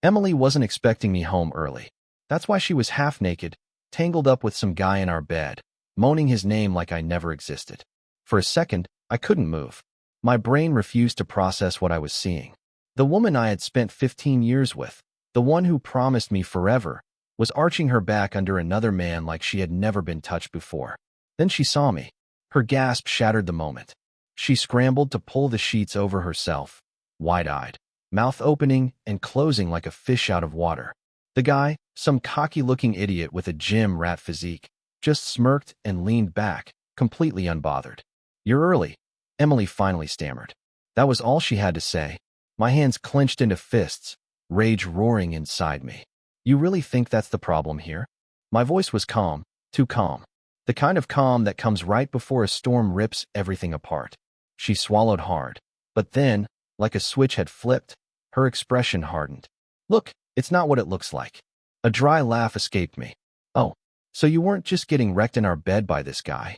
Emily wasn't expecting me home early. That's why she was half naked, tangled up with some guy in our bed, moaning his name like I never existed. For a second, I couldn't move. My brain refused to process what I was seeing. The woman I had spent 15 years with, the one who promised me forever, was arching her back under another man like she had never been touched before. Then she saw me. Her gasp shattered the moment. She scrambled to pull the sheets over herself, wide-eyed, mouth opening and closing like a fish out of water. The guy, some cocky-looking idiot with a gym rat physique, just smirked and leaned back, completely unbothered. "You're early," Emily finally stammered. That was all she had to say. My hands clenched into fists, rage roaring inside me. "You really think that's the problem here?" My voice was calm, too calm. The kind of calm that comes right before a storm rips everything apart. She swallowed hard. But then, like a switch had flipped, her expression hardened. "Look, it's not what it looks like." A dry laugh escaped me. "Oh, so you weren't just getting wrecked in our bed by this guy?"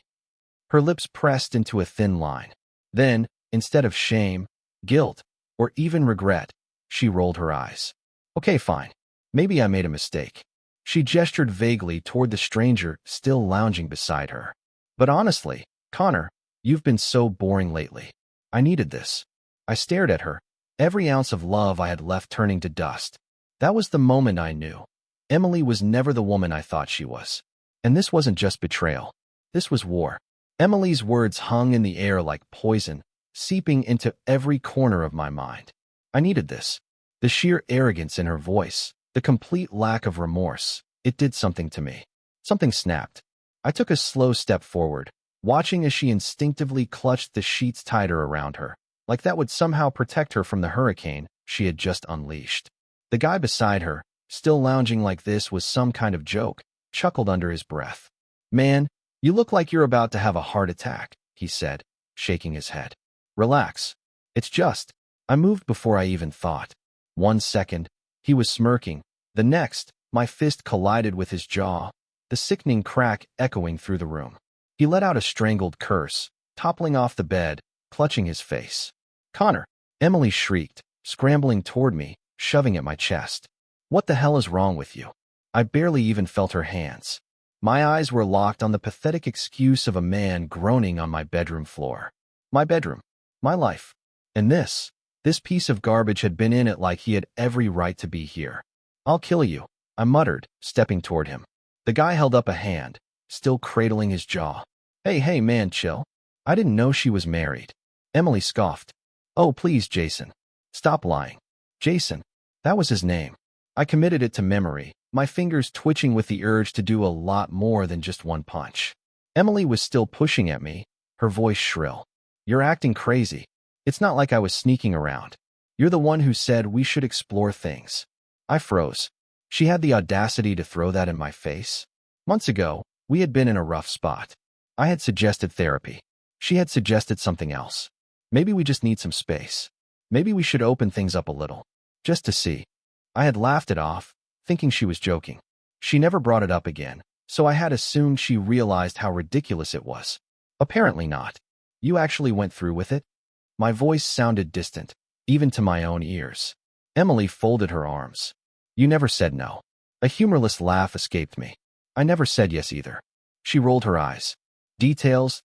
Her lips pressed into a thin line. Then, instead of shame, guilt, or even regret, she rolled her eyes. "Okay, fine. Maybe I made a mistake." She gestured vaguely toward the stranger still lounging beside her. "But honestly, Connor, you've been so boring lately. I needed this." I stared at her, every ounce of love I had left turning to dust. That was the moment I knew. Emily was never the woman I thought she was. And this wasn't just betrayal. This was war. Emily's words hung in the air like poison, seeping into every corner of my mind. I needed this. The sheer arrogance in her voice, the complete lack of remorse, it did something to me. Something snapped. I took a slow step forward, watching as she instinctively clutched the sheets tighter around her, like that would somehow protect her from the hurricane she had just unleashed. The guy beside her, still lounging like this was some kind of joke, chuckled under his breath. "Man, you look like you're about to have a heart attack," he said, shaking his head. "Relax. It's just..." I moved before I even thought. 1 second, he was smirking. The next, my fist collided with his jaw, the sickening crack echoing through the room. He let out a strangled curse, toppling off the bed, clutching his face. "Connor!" Emily shrieked, scrambling toward me, shoving at my chest. "What the hell is wrong with you?" I barely even felt her hands. My eyes were locked on the pathetic excuse of a man groaning on my bedroom floor. My bedroom. My life. And this piece of garbage had been in it like he had every right to be here. "I'll kill you," I muttered, stepping toward him. The guy held up a hand, still cradling his jaw. Hey man, chill. I didn't know she was married." Emily scoffed. "Oh, please, Jason. Stop lying." Jason. That was his name. I committed it to memory, my fingers twitching with the urge to do a lot more than just one punch. Emily was still pushing at me, her voice shrill. "You're acting crazy. It's not like I was sneaking around. You're the one who said we should explore things." I froze. She had the audacity to throw that in my face. Months ago, we had been in a rough spot. I had suggested therapy. She had suggested something else. Maybe we just need some space. Maybe we should open things up a little. Just to see. I had laughed it off, thinking she was joking. She never brought it up again, so I had assumed she realized how ridiculous it was. Apparently not. "You actually went through with it?" My voice sounded distant, even to my own ears. Emily folded her arms. "You never said no." A humorless laugh escaped me. "I never said yes either." She rolled her eyes. Details.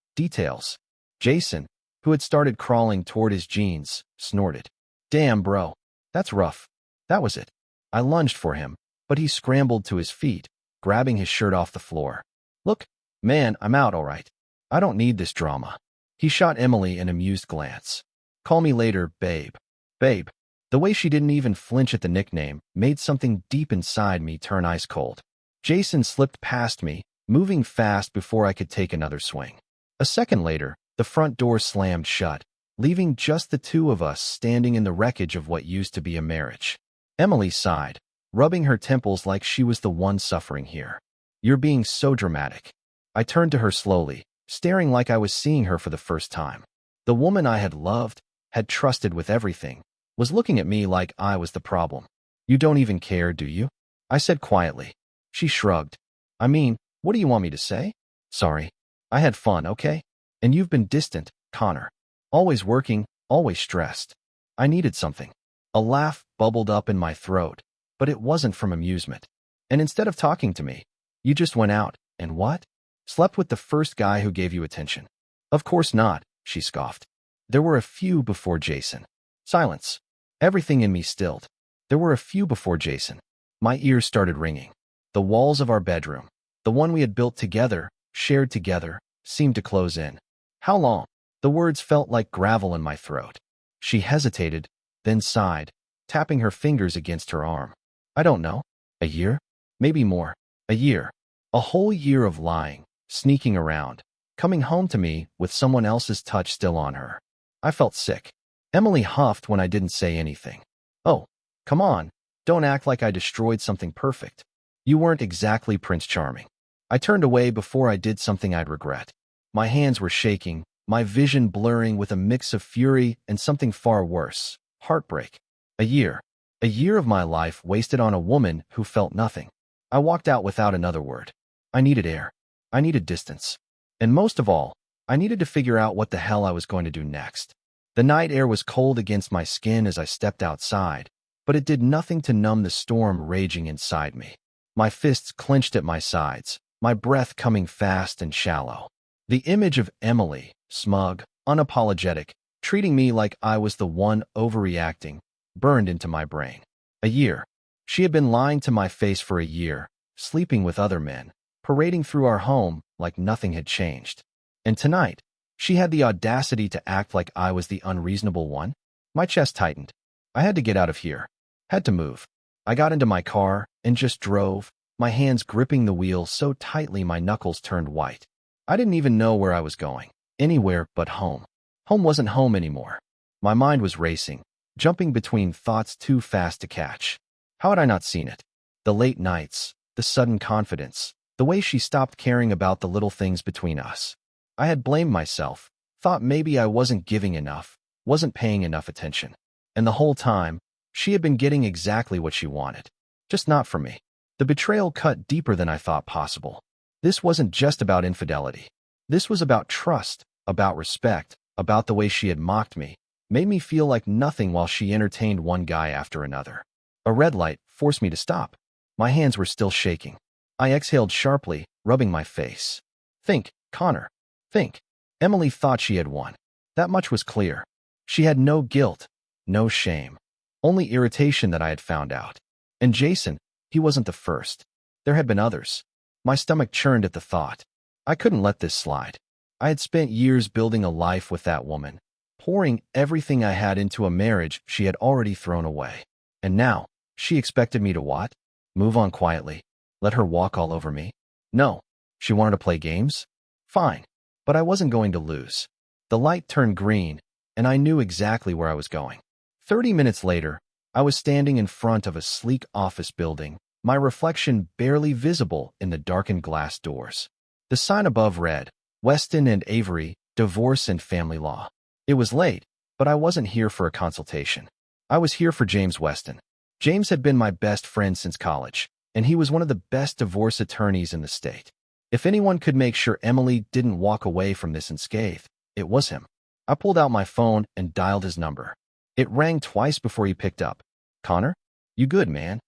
Jason, who had started crawling toward his jeans, snorted. "Damn, bro. That's rough." That was it. I lunged for him, but he scrambled to his feet, grabbing his shirt off the floor. "Look, man, I'm out, all right. I don't need this drama." He shot Emily an amused glance. "Call me later, babe." Babe. The way she didn't even flinch at the nickname made something deep inside me turn ice cold. Jason slipped past me, moving fast before I could take another swing. A second later, the front door slammed shut, leaving just the two of us standing in the wreckage of what used to be a marriage. Emily sighed, rubbing her temples like she was the one suffering here. "You're being so dramatic." I turned to her slowly, staring like I was seeing her for the first time. The woman I had loved, had trusted with everything, was looking at me like I was the problem. "You don't even care, do you?" I said quietly. She shrugged. "I mean, what do you want me to say?" "Sorry. I had fun, okay? And you've been distant, Connor. Always working, always stressed." I needed something. A laugh bubbled up in my throat, but it wasn't from amusement. And instead of talking to me, you just went out, and what? Slept with the first guy who gave you attention. Of course not, she scoffed. There were a few before Jason. Silence. Everything in me stilled. There were a few before Jason. My ears started ringing. The walls of our bedroom, the one we had built together, shared together, seemed to close in. How long? The words felt like gravel in my throat. She hesitated, then sighed, tapping her fingers against her arm. I don't know. A year? Maybe more. A year. A whole year of lying, sneaking around, coming home to me with someone else's touch still on her. I felt sick. Emily huffed when I didn't say anything. Oh, come on. Don't act like I destroyed something perfect. You weren't exactly Prince Charming. I turned away before I did something I'd regret. My hands were shaking, my vision blurring with a mix of fury and something far worse, heartbreak. A year. A year of my life wasted on a woman who felt nothing. I walked out without another word. I needed air. I needed distance. And most of all, I needed to figure out what the hell I was going to do next. The night air was cold against my skin as I stepped outside, but it did nothing to numb the storm raging inside me. My fists clenched at my sides, my breath coming fast and shallow. The image of Emily, smug, unapologetic, treating me like I was the one overreacting, burned into my brain. A year. She had been lying to my face for a year, sleeping with other men, parading through our home like nothing had changed. And tonight, she had the audacity to act like I was the unreasonable one. My chest tightened. I had to get out of here. Had to move. I got into my car and just drove, my hands gripping the wheel so tightly my knuckles turned white. I didn't even know where I was going. Anywhere but home. Home wasn't home anymore. My mind was racing, jumping between thoughts too fast to catch. How had I not seen it? The late nights, the sudden confidence, the way she stopped caring about the little things between us. I had blamed myself, thought maybe I wasn't giving enough, wasn't paying enough attention. And the whole time, she had been getting exactly what she wanted. Just not from me. The betrayal cut deeper than I thought possible. This wasn't just about infidelity. This was about trust, about respect, about the way she had mocked me, made me feel like nothing while she entertained one guy after another. A red light forced me to stop. My hands were still shaking. I exhaled sharply, rubbing my face. Think, Connor. Think. Emily thought she had won. That much was clear. She had no guilt, no shame. Only irritation that I had found out. And Jason, he wasn't the first. There had been others. My stomach churned at the thought. I couldn't let this slide. I had spent years building a life with that woman, pouring everything I had into a marriage she had already thrown away. And now, she expected me to what? Move on quietly? Let her walk all over me? No. She wanted to play games? Fine. But I wasn't going to lose. The light turned green, and I knew exactly where I was going. 30 minutes later, I was standing in front of a sleek office building, my reflection barely visible in the darkened glass doors. The sign above read, Weston and Avery, Divorce and Family Law. It was late, but I wasn't here for a consultation. I was here for James Weston. James had been my best friend since college, and he was one of the best divorce attorneys in the state. If anyone could make sure Emily didn't walk away from this unscathed, it was him. I pulled out my phone and dialed his number. It rang twice before he picked up. Connor? You good, man?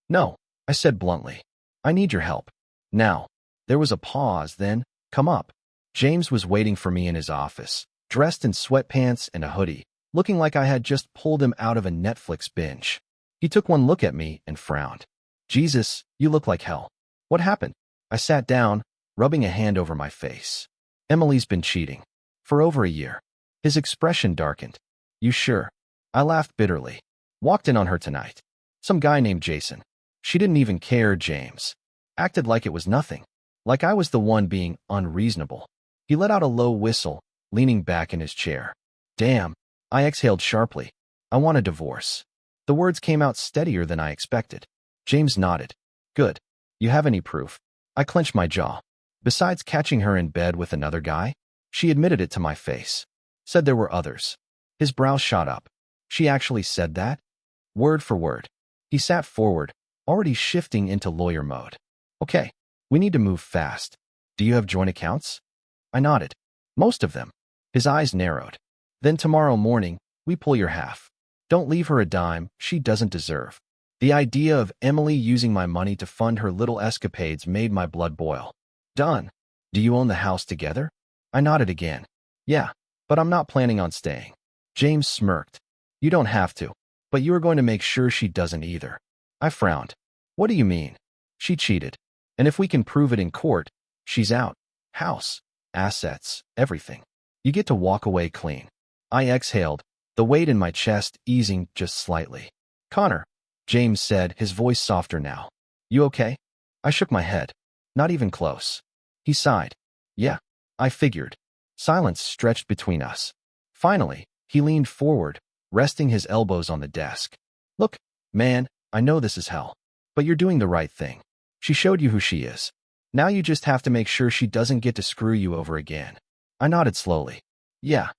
No, I said bluntly. I need your help. Now. There was a pause, then, come up. James was waiting for me in his office, dressed in sweatpants and a hoodie, looking like I had just pulled him out of a Netflix binge. He took one look at me and frowned. Jesus, you look like hell. What happened? I sat down, rubbing a hand over my face. Emily's been cheating. For over a year. His expression darkened. You sure? I laughed bitterly. Walked in on her tonight. Some guy named Jason. She didn't even care, James. Acted like it was nothing. Like I was the one being unreasonable. He let out a low whistle, leaning back in his chair. Damn. I exhaled sharply. I want a divorce. The words came out steadier than I expected. James nodded. Good. You have any proof? I clenched my jaw. Besides catching her in bed with another guy? She admitted it to my face. Said there were others. His brows shot up. She actually said that? Word for word. He sat forward, already shifting into lawyer mode. Okay. We need to move fast. Do you have joint accounts? I nodded. Most of them. His eyes narrowed. Then tomorrow morning, we pull your half. Don't leave her a dime she doesn't deserve. The idea of Emily using my money to fund her little escapades made my blood boil. Done. Do you own the house together? I nodded again. Yeah, but I'm not planning on staying. James smirked. You don't have to, but you are going to make sure she doesn't either. I frowned. What do you mean? She cheated. And if we can prove it in court, she's out. House, assets, everything. You get to walk away clean. I exhaled, the weight in my chest easing just slightly. Connor, James said, his voice softer now. You okay? I shook my head. Not even close. He sighed. Yeah, I figured. Silence stretched between us. Finally, he leaned forward, resting his elbows on the desk. Look, man, I know this is hell, but you're doing the right thing. She showed you who she is. Now you just have to make sure she doesn't get to screw you over again. I nodded slowly. Yeah,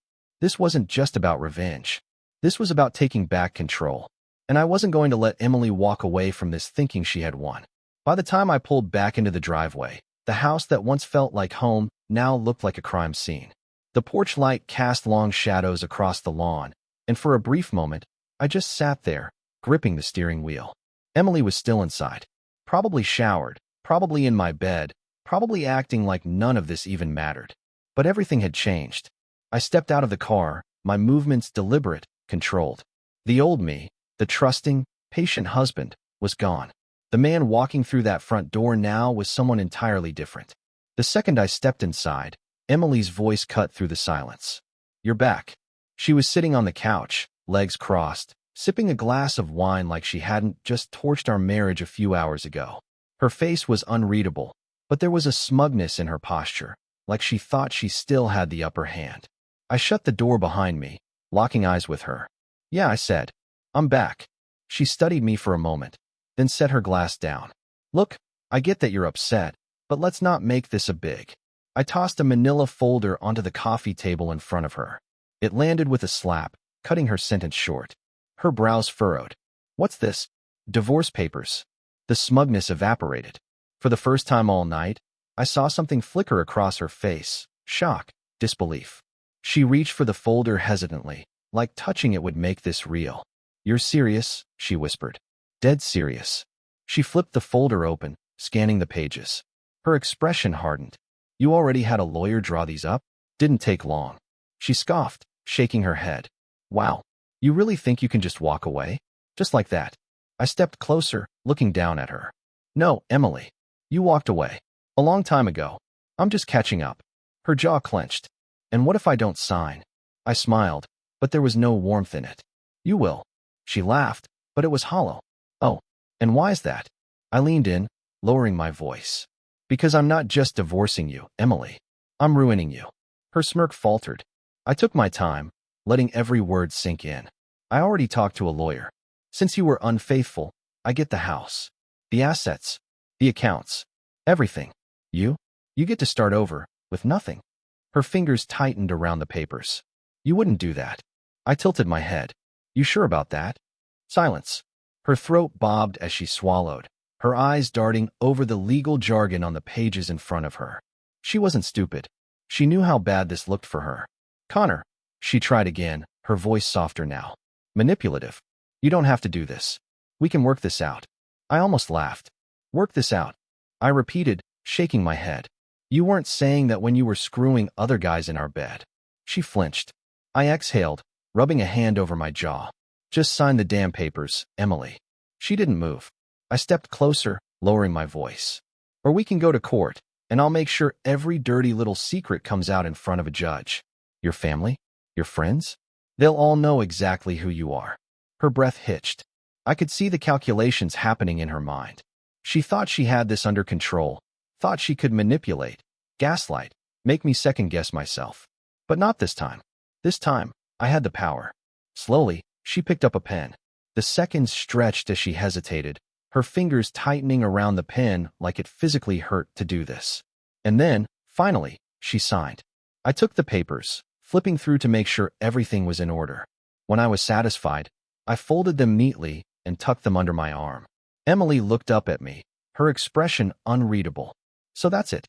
this wasn't just about revenge. This was about taking back control. And I wasn't going to let Emily walk away from this thinking she had won. By the time I pulled back into the driveway, the house that once felt like home now looked like a crime scene. The porch light cast long shadows across the lawn, and for a brief moment, I just sat there, gripping the steering wheel. Emily was still inside. Probably showered, probably in my bed, probably acting like none of this even mattered. But everything had changed. I stepped out of the car, my movements deliberate, controlled. The old me, the trusting, patient husband, was gone. The man walking through that front door now was someone entirely different. The second I stepped inside, Emily's voice cut through the silence. You're back. She was sitting on the couch, legs crossed, sipping a glass of wine like she hadn't just torched our marriage a few hours ago. Her face was unreadable, but there was a smugness in her posture, like she thought she still had the upper hand. I shut the door behind me, locking eyes with her. Yeah, I said. I'm back. She studied me for a moment, then set her glass down. Look, I get that you're upset, but let's not make this a big. I tossed a manila folder onto the coffee table in front of her. It landed with a slap, cutting her sentence short. Her brows furrowed. What's this? Divorce papers. The smugness evaporated. For the first time all night, I saw something flicker across her face. Shock, disbelief. She reached for the folder hesitantly, like touching it would make this real. You're serious? She whispered. Dead serious. She flipped the folder open, scanning the pages. Her expression hardened. You already had a lawyer draw these up? Didn't take long. She scoffed, shaking her head. Wow, you really think you can just walk away? Just like that. I stepped closer, looking down at her. No, Emily. You walked away. A long time ago. I'm just catching up. Her jaw clenched. And what if I don't sign? I smiled, but there was no warmth in it. You will. She laughed, but it was hollow. Oh, and why is that? I leaned in, lowering my voice. Because I'm not just divorcing you, Emily. I'm ruining you. Her smirk faltered. I took my time, letting every word sink in. I already talked to a lawyer. Since you were unfaithful, I get the house, the assets, the accounts, everything. You get to start over, with nothing. Her fingers tightened around the papers. You wouldn't do that. I tilted my head. You sure about that? Silence. Her throat bobbed as she swallowed, her eyes darting over the legal jargon on the pages in front of her. She wasn't stupid. She knew how bad this looked for her. Connor. She tried again, her voice softer now. Manipulative. You don't have to do this. We can work this out. I almost laughed. Work this out. I repeated, shaking my head. You weren't saying that when you were screwing other guys in our bed. She flinched. I exhaled, rubbing a hand over my jaw. Just sign the damn papers, Emily. She didn't move. I stepped closer, lowering my voice. Or we can go to court, and I'll make sure every dirty little secret comes out in front of a judge. Your family? Your friends? They'll all know exactly who you are. Her breath hitched. I could see the calculations happening in her mind. She thought she had this under control, thought she could manipulate, gaslight, make me second-guess myself. But not this time. This time, I had the power. Slowly, she picked up a pen. The seconds stretched as she hesitated, her fingers tightening around the pen like it physically hurt to do this. And then, finally, she signed. I took the papers, flipping through to make sure everything was in order. When I was satisfied, I folded them neatly and tucked them under my arm. Emily looked up at me, her expression unreadable. So that's it.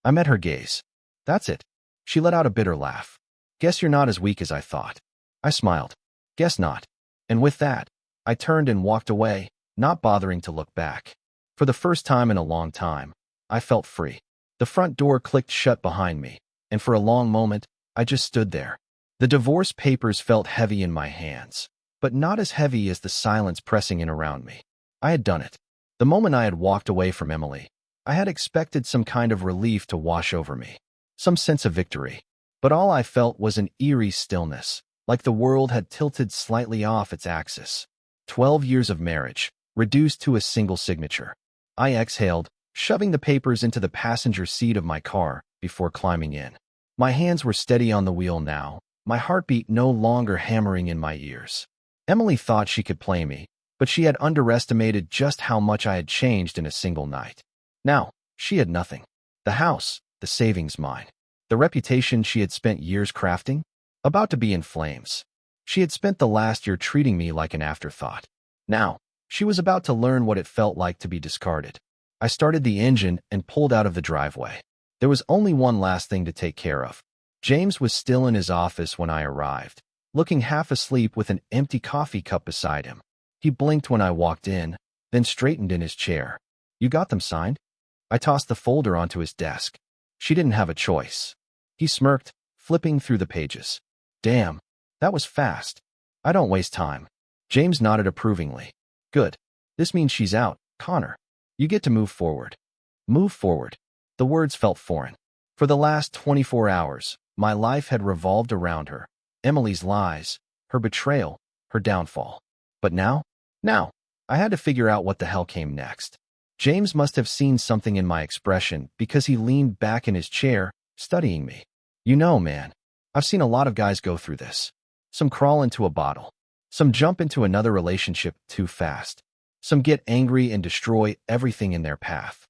I met her gaze. That's it. She let out a bitter laugh. Guess you're not as weak as I thought. I smiled. Guess not. And with that, I turned and walked away, not bothering to look back. For the first time in a long time, I felt free. The front door clicked shut behind me, and for a long moment, I just stood there. The divorce papers felt heavy in my hands, but not as heavy as the silence pressing in around me. I had done it. The moment I had walked away from Emily, I had expected some kind of relief to wash over me, some sense of victory. But all I felt was an eerie stillness, like the world had tilted slightly off its axis. 12 years of marriage, reduced to a single signature. I exhaled, shoving the papers into the passenger seat of my car before climbing in. My hands were steady on the wheel now, my heartbeat no longer hammering in my ears. Emily thought she could play me, but she had underestimated just how much I had changed in a single night. Now, she had nothing. The house, the savings mine, the reputation she had spent years crafting, about to be in flames. She had spent the last year treating me like an afterthought. Now, she was about to learn what it felt like to be discarded. I started the engine and pulled out of the driveway. There was only one last thing to take care of. James was still in his office when I arrived, looking half asleep with an empty coffee cup beside him. He blinked when I walked in, then straightened in his chair. "You got them signed?" I tossed the folder onto his desk. She didn't have a choice. He smirked, flipping through the pages. "Damn, that was fast. I don't waste time." James nodded approvingly. "Good. This means she's out, Connor. You get to move forward." Move forward. The words felt foreign. For the last 24 hours, my life had revolved around her. Emily's lies, her betrayal, her downfall. But now, I had to figure out what the hell came next. James must have seen something in my expression because he leaned back in his chair, studying me. "You know, man, I've seen a lot of guys go through this. Some crawl into a bottle. Some jump into another relationship too fast. Some get angry and destroy everything in their path."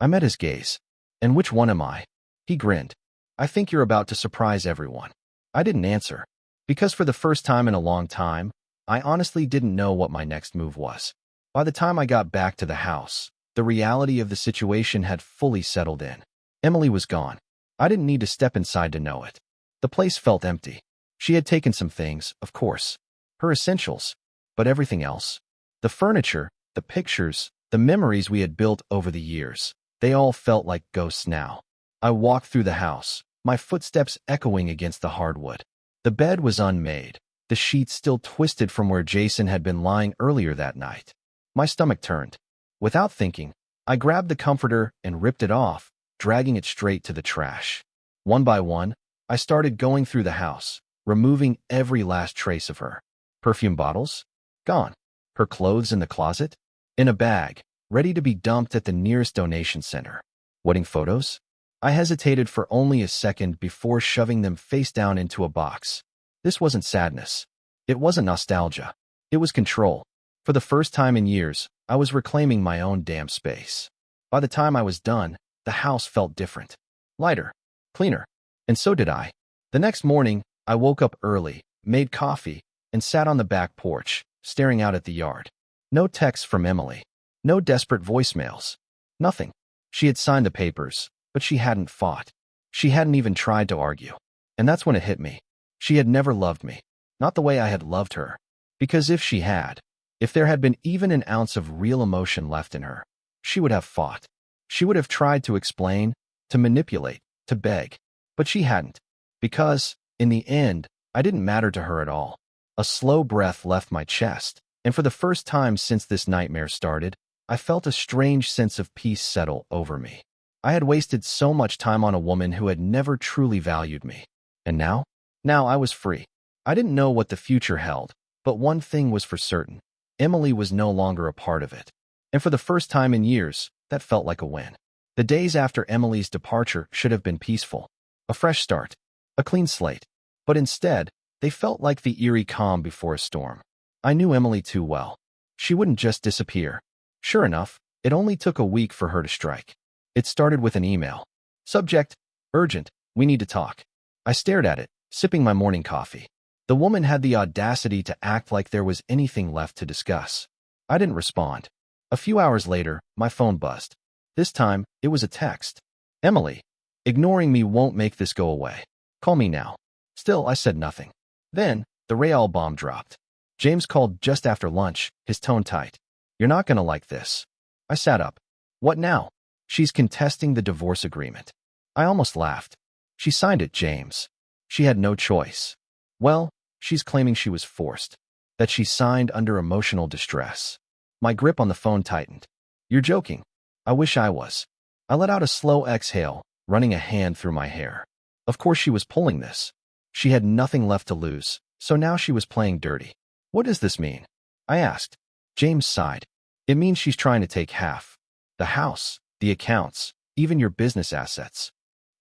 I met his gaze. "And which one am I?" He grinned. "I think you're about to surprise everyone." I didn't answer, because for the first time in a long time, I honestly didn't know what my next move was. By the time I got back to the house, the reality of the situation had fully settled in. Emily was gone. I didn't need to step inside to know it. The place felt empty. She had taken some things, of course, her essentials, but everything else, the furniture, the pictures, the memories we had built over the years, they all felt like ghosts now. I walked through the house, my footsteps echoing against the hardwood. The bed was unmade, the sheets still twisted from where Jason had been lying earlier that night. My stomach turned. Without thinking, I grabbed the comforter and ripped it off, dragging it straight to the trash. One by one, I started going through the house, removing every last trace of her. Perfume bottles? Gone. Her clothes in the closet? In a bag, ready to be dumped at the nearest donation center. Wedding photos? I hesitated for only a second before shoving them face down into a box. This wasn't sadness. It wasn't nostalgia. It was control. For the first time in years, I was reclaiming my own damn space. By the time I was done, the house felt different. Lighter. Cleaner. And so did I. The next morning, I woke up early, made coffee, and sat on the back porch, staring out at the yard. No texts from Emily. No desperate voicemails. Nothing. She had signed the papers, but she hadn't fought. She hadn't even tried to argue. And that's when it hit me. She had never loved me. Not the way I had loved her. Because if she had, if there had been even an ounce of real emotion left in her, she would have fought. She would have tried to explain, to manipulate, to beg. But she hadn't. Because, in the end, I didn't matter to her at all. A slow breath left my chest, and for the first time since this nightmare started, I felt a strange sense of peace settle over me. I had wasted so much time on a woman who had never truly valued me. And now? Now I was free. I didn't know what the future held, but one thing was for certain. Emily was no longer a part of it. And for the first time in years, that felt like a win. The days after Emily's departure should have been peaceful. A fresh start. A clean slate. But instead, they felt like the eerie calm before a storm. I knew Emily too well. She wouldn't just disappear. Sure enough, it only took a week for her to strike. It started with an email. Subject: urgent, we need to talk. I stared at it, sipping my morning coffee. The woman had the audacity to act like there was anything left to discuss. I didn't respond. A few hours later, my phone buzzed. This time, it was a text. "Emily, ignoring me won't make this go away. Call me now." Still, I said nothing. Then, the Real bomb dropped. James called just after lunch, his tone tight. You're not gonna like this. I sat up. What now? She's contesting the divorce agreement. I almost laughed. She signed it, James. She had no choice. Well, she's claiming she was forced. That she signed under emotional distress. My grip on the phone tightened. You're joking. I wish I was. I let out a slow exhale, running a hand through my hair. Of course she was pulling this. She had nothing left to lose, so now she was playing dirty. What does this mean? I asked. James sighed. It means she's trying to take half. The house, the accounts, even your business assets.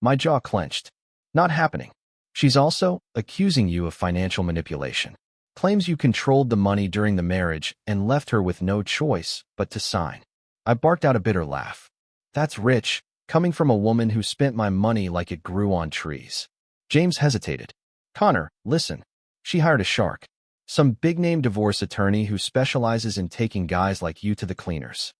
My jaw clenched. Not happening. She's also accusing you of financial manipulation. Claims you controlled the money during the marriage and left her with no choice but to sign. I barked out a bitter laugh. That's rich, coming from a woman who spent my money like it grew on trees. James hesitated. Connor, listen. She hired a shark. Some big-name divorce attorney who specializes in taking guys like you to the cleaners.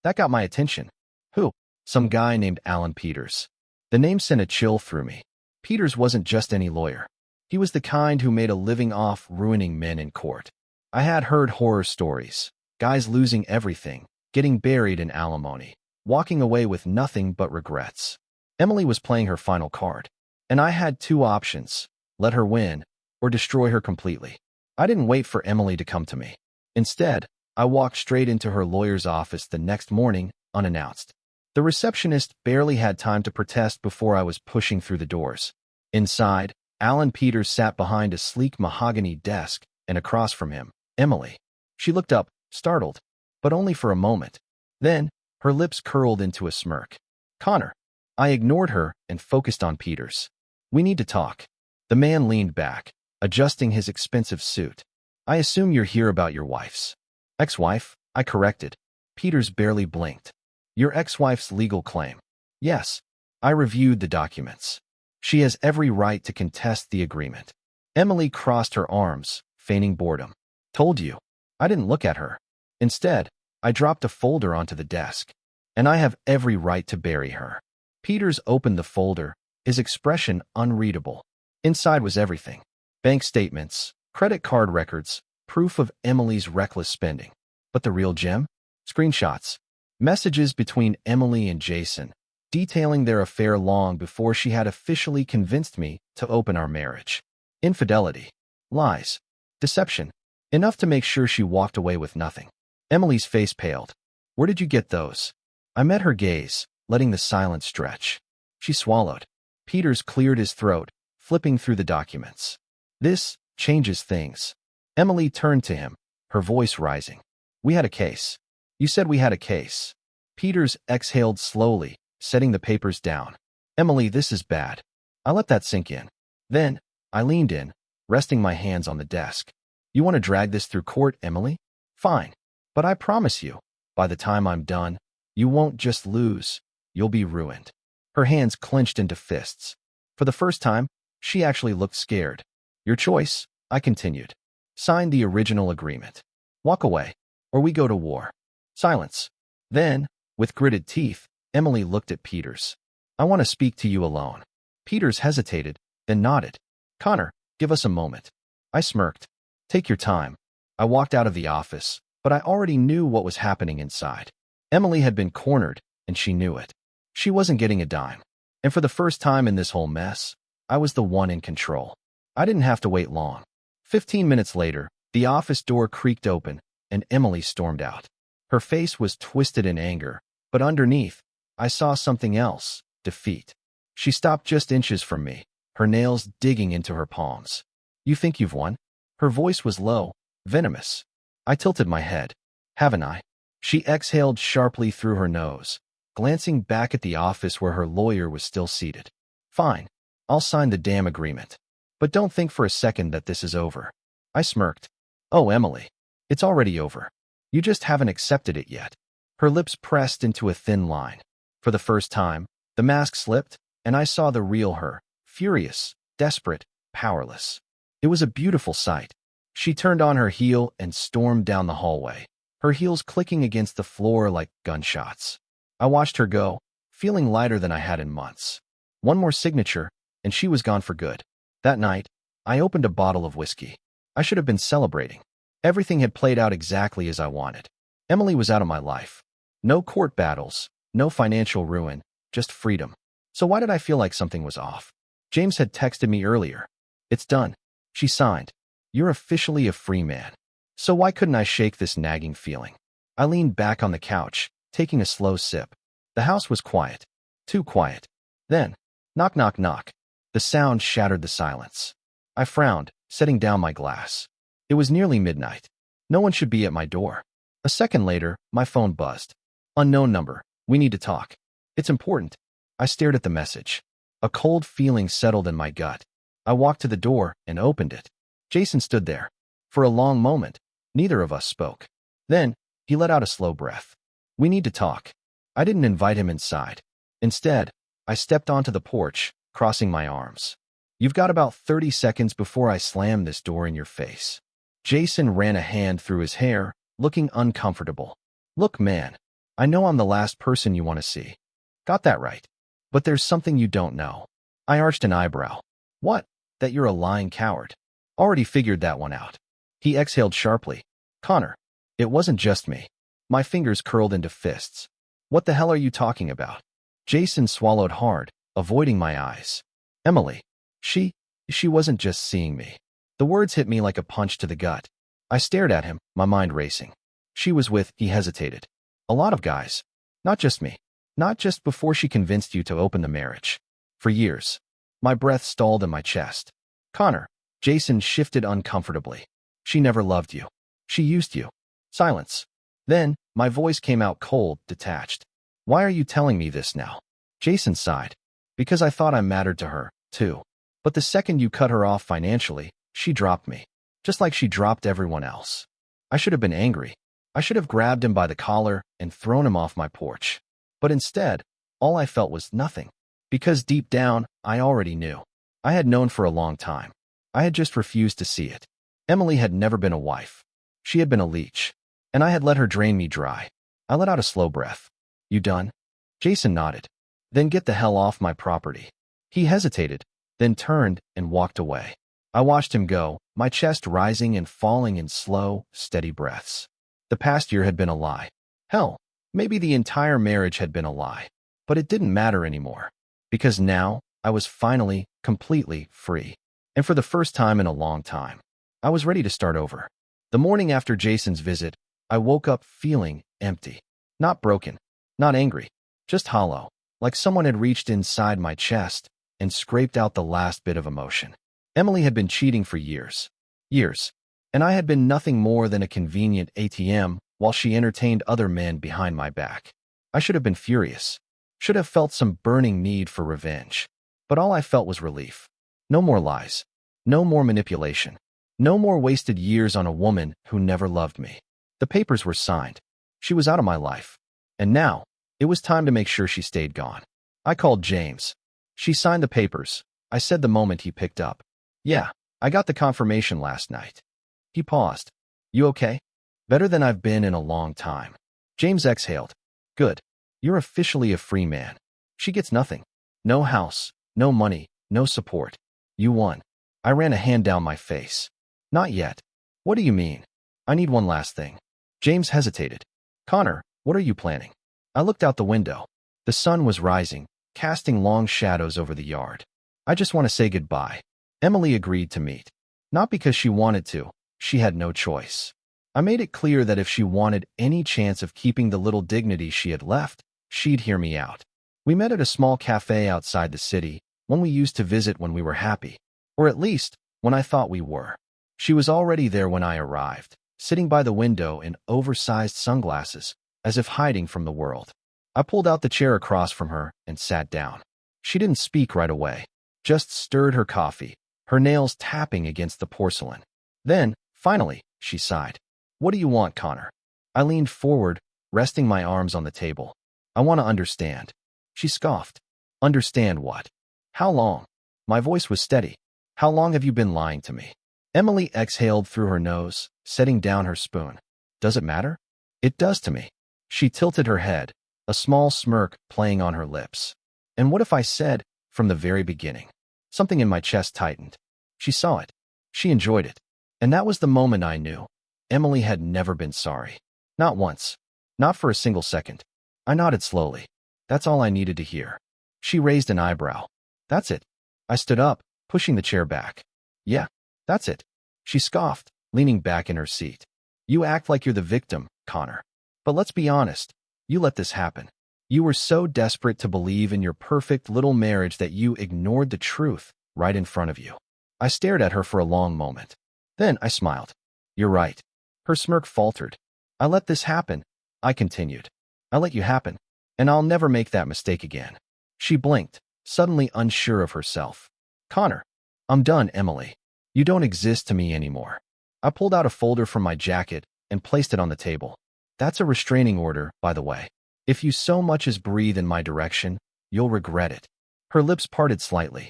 That got my attention. Who? Some guy named Alan Peters. The name sent a chill through me. Peters wasn't just any lawyer. He was the kind who made a living off ruining men in court. I had heard horror stories. Guys losing everything, getting buried in alimony, walking away with nothing but regrets. Emily was playing her final card. And I had two options. Let her win, or destroy her completely. I didn't wait for Emily to come to me. Instead, I walked straight into her lawyer's office the next morning, unannounced. The receptionist barely had time to protest before I was pushing through the doors. Inside, Alan Peters sat behind a sleek mahogany desk, and across from him, Emily. She looked up, startled, but only for a moment. Then, her lips curled into a smirk. Connor. I ignored her and focused on Peters. We need to talk. The man leaned back, adjusting his expensive suit. I assume you're here about your wife's ex-wife, I corrected. Peters barely blinked. Your ex-wife's legal claim. Yes. I reviewed the documents. She has every right to contest the agreement. Emily crossed her arms, feigning boredom. Told you. I didn't look at her. Instead, I dropped a folder onto the desk. And I have every right to bury her. Peters opened the folder, his expression unreadable. Inside was everything. Bank statements, credit card records, proof of Emily's reckless spending. But the real gem? Screenshots. Messages between Emily and Jason, detailing their affair long before she had officially convinced me to open our marriage. Infidelity. Lies. Deception. Enough to make sure she walked away with nothing. Emily's face paled. Where did you get those? I met her gaze, letting the silence stretch. She swallowed. Peters cleared his throat, flipping through the documents. This changes things. Emily turned to him, her voice rising. We had a case. You said we had a case. Peters exhaled slowly, setting the papers down. Emily, this is bad. I let that sink in. Then, I leaned in, resting my hands on the desk. You want to drag this through court, Emily? Fine. But I promise you, by the time I'm done, you won't just lose, you'll be ruined. Her hands clenched into fists. For the first time, she actually looked scared. Your choice, I continued. Sign the original agreement. Walk away, or we go to war. Silence. Then, with gritted teeth, Emily looked at Peters. I want to speak to you alone. Peters hesitated, then nodded. Connor, give us a moment. I smirked. Take your time. I walked out of the office, but I already knew what was happening inside. Emily had been cornered, and she knew it. She wasn't getting a dime. And for the first time in this whole mess, I was the one in control. I didn't have to wait long. 15 minutes later, the office door creaked open, and Emily stormed out. Her face was twisted in anger, but underneath, I saw something else, defeat. She stopped just inches from me, her nails digging into her palms. You think you've won? Her voice was low, venomous. I tilted my head. Haven't I? She exhaled sharply through her nose, glancing back at the office where her lawyer was still seated. Fine. I'll sign the damn agreement. But don't think for a second that this is over. I smirked. Oh, Emily. It's already over. You just haven't accepted it yet. Her lips pressed into a thin line. For the first time, the mask slipped, and I saw the real her, furious, desperate, powerless. It was a beautiful sight. She turned on her heel and stormed down the hallway, her heels clicking against the floor like gunshots. I watched her go, feeling lighter than I had in months. One more signature, and she was gone for good. That night, I opened a bottle of whiskey. I should have been celebrating. Everything had played out exactly as I wanted. Emily was out of my life. No court battles, no financial ruin, just freedom. So why did I feel like something was off? James had texted me earlier. It's done. She signed. You're officially a free man. So why couldn't I shake this nagging feeling? I leaned back on the couch, taking a slow sip. The house was quiet. Too quiet. Then, knock, knock, knock. The sound shattered the silence. I frowned, setting down my glass. It was nearly midnight. No one should be at my door. A second later, my phone buzzed. Unknown number. We need to talk. It's important. I stared at the message. A cold feeling settled in my gut. I walked to the door and opened it. Jason stood there. For a long moment, neither of us spoke. Then, he let out a slow breath. We need to talk. I didn't invite him inside. Instead, I stepped onto the porch, crossing my arms. You've got about 30 seconds before I slam this door in your face. Jason ran a hand through his hair, looking uncomfortable. Look, man, I know I'm the last person you want to see. Got that right. But there's something you don't know. I arched an eyebrow. What? That you're a lying coward. Already figured that one out. He exhaled sharply. Connor, it wasn't just me. My fingers curled into fists. What the hell are you talking about? Jason swallowed hard, avoiding my eyes. Emily. She wasn't just seeing me. The words hit me like a punch to the gut. I stared at him, my mind racing. She was with, he hesitated. A lot of guys. Not just me. Not just before she convinced you to open the marriage. For years. My breath stalled in my chest. Connor. Jason shifted uncomfortably. She never loved you. She used you. Silence. Then, my voice came out cold, detached. Why are you telling me this now? Jason sighed. Because I thought I mattered to her, too. But the second you cut her off financially, she dropped me. Just like she dropped everyone else. I should have been angry. I should have grabbed him by the collar and thrown him off my porch. But instead, all I felt was nothing. Because deep down, I already knew. I had known for a long time. I had just refused to see it. Emily had never been a wife. She had been a leech. And I had let her drain me dry. I let out a slow breath. You done? Jason nodded. Then get the hell off my property. He hesitated, then turned and walked away. I watched him go, my chest rising and falling in slow, steady breaths. The past year had been a lie. Hell, maybe the entire marriage had been a lie. But it didn't matter anymore. Because now, I was finally, completely free. And for the first time in a long time, I was ready to start over. The morning after Jason's visit, I woke up feeling empty. Not broken. Not angry. Just hollow. Like someone had reached inside my chest and scraped out the last bit of emotion. Emily had been cheating for years. Years. And I had been nothing more than a convenient ATM while she entertained other men behind my back. I should have been furious. Should have felt some burning need for revenge. But all I felt was relief. No more lies. No more manipulation. No more wasted years on a woman who never loved me. The papers were signed. She was out of my life. And now, it was time to make sure she stayed gone. I called James. She signed the papers, I said the moment he picked up. Yeah, I got the confirmation last night. He paused. You okay? Better than I've been in a long time. James exhaled. Good. You're officially a free man. She gets nothing. No house, no money, no support. You won. I ran a hand down my face. Not yet. What do you mean? I need one last thing. James hesitated. Connor, what are you planning? I looked out the window. The sun was rising, casting long shadows over the yard. I just want to say goodbye. Emily agreed to meet. Not because she wanted to. She had no choice. I made it clear that if she wanted any chance of keeping the little dignity she had left, she'd hear me out. We met at a small cafe outside the city, one we used to visit when we were happy. Or at least, when I thought we were. She was already there when I arrived, sitting by the window in oversized sunglasses, as if hiding from the world. I pulled out the chair across from her and sat down. She didn't speak right away, just stirred her coffee, her nails tapping against the porcelain. Then, finally, she sighed. What do you want, Connor? I leaned forward, resting my arms on the table. I want to understand. She scoffed. Understand what? How long? My voice was steady. How long have you been lying to me? Emily exhaled through her nose, setting down her spoon. Does it matter? It does to me. She tilted her head, a small smirk playing on her lips. And what if I said, from the very beginning? Something in my chest tightened. She saw it. She enjoyed it. And that was the moment I knew. Emily had never been sorry. Not once. Not for a single second. I nodded slowly. That's all I needed to hear. She raised an eyebrow. That's it. I stood up, pushing the chair back. Yeah, that's it. She scoffed, leaning back in her seat. You act like you're the victim, Connor. But let's be honest. You let this happen. You were so desperate to believe in your perfect little marriage that you ignored the truth right in front of you. I stared at her for a long moment. Then I smiled. You're right. Her smirk faltered. I let this happen, I continued. I let you happen, and I'll never make that mistake again. She blinked, suddenly unsure of herself. Connor, I'm done, Emily. You don't exist to me anymore. I pulled out a folder from my jacket and placed it on the table. That's a restraining order, by the way. If you so much as breathe in my direction, you'll regret it. Her lips parted slightly.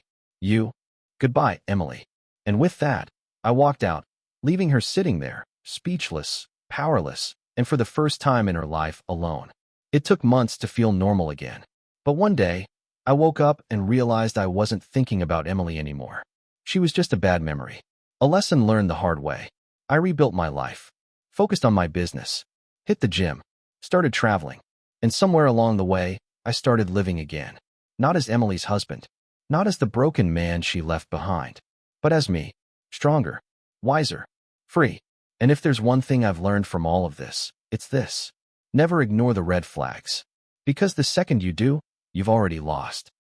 Goodbye, Emily. And with that, I walked out, leaving her sitting there, speechless, powerless, and for the first time in her life, alone. It took months to feel normal again. But one day, I woke up and realized I wasn't thinking about Emily anymore. She was just a bad memory. A lesson learned the hard way. I rebuilt my life, focused on my business, hit the gym, started traveling, and somewhere along the way, I started living again. Not as Emily's husband, not as the broken man she left behind, but as me, stronger, wiser, free. And if there's one thing I've learned from all of this, it's this. Never ignore the red flags. Because the second you do, you've already lost.